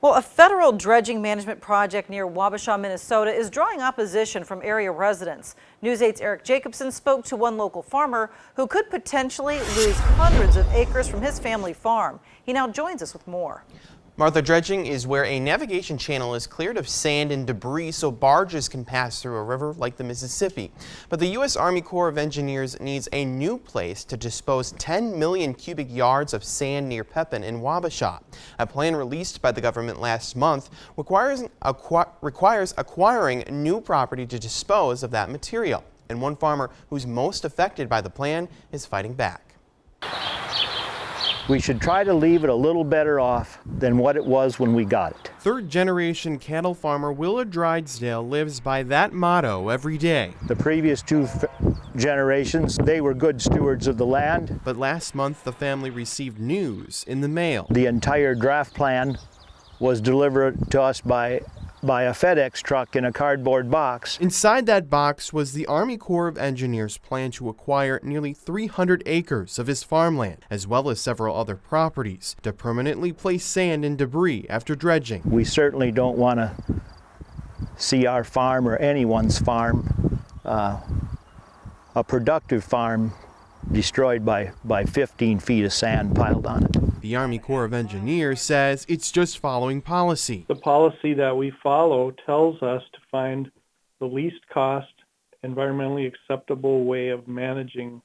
Well, a federal dredging management project near Wabasha, Minnesota is drawing opposition from area residents. News 8's Eric Jacobson spoke to one local farmer who could potentially lose hundreds of acres from his family farm. He now joins us with more. Martha, dredging is where a navigation channel is cleared of sand and debris so barges can pass through a river like the Mississippi. But the U.S. Army Corps of Engineers needs a new place to dispose 10 million cubic yards of sand near Pepin in Wabasha. A plan released by the government last month requires acquiring new property to dispose of that material. And one farmer who's most affected by the plan is fighting back. We should try to leave it a little better off than what it was when we got it. Third-generation cattle farmer Willa Drydesdale lives by that motto every day. The previous two generations, they were good stewards of the land. But last month, the family received news in the mail. The entire draft plan was delivered to us by a FedEx truck in a cardboard box. Inside that box was the Army Corps of Engineers' plan to acquire nearly 300 acres of his farmland, as well as several other properties, to permanently place sand and debris after dredging. We certainly don't want to see our farm or anyone's farm, a productive farm, destroyed by 15 feet of sand piled on it. The Army Corps of Engineers says it's just following policy. The policy that we follow tells us to find the least cost, environmentally acceptable way of managing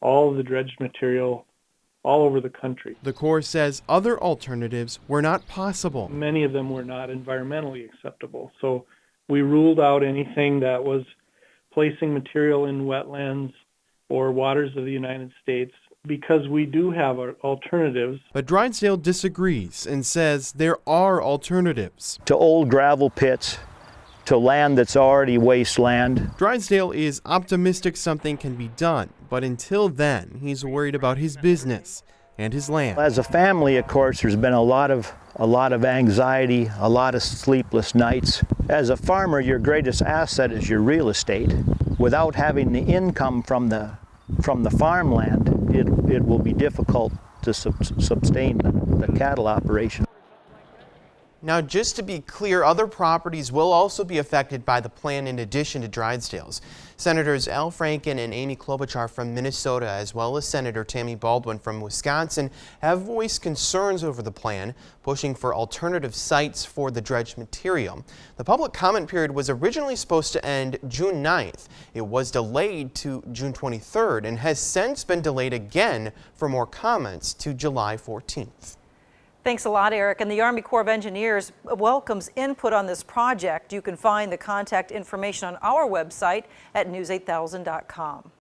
all of the dredged material all over the country. The Corps says other alternatives were not possible. Many of them were not environmentally acceptable. So we ruled out anything that was placing material in wetlands or waters of the United States, because we do have our alternatives. But Drydesdale disagrees and says there are alternatives. To old gravel pits, to land that's already wasteland. Drydesdale is optimistic something can be done, but until then, he's worried about his business and his land. As a family, of course, there's been a lot of anxiety, a lot of sleepless nights. As a farmer, your greatest asset is your real estate. Without having the income from the farmland, it will be difficult to sustain the cattle operation. Now, just to be clear, other properties will also be affected by the plan in addition to Drydesdale's. Senators Al Franken and Amy Klobuchar from Minnesota, as well as Senator Tammy Baldwin from Wisconsin, have voiced concerns over the plan, pushing for alternative sites for the dredged material. The public comment period was originally supposed to end June 9th. It was delayed to June 23rd and has since been delayed again for more comments to July 14th. Thanks a lot, Eric. And the Army Corps of Engineers welcomes input on this project. You can find the contact information on our website at news8000.com.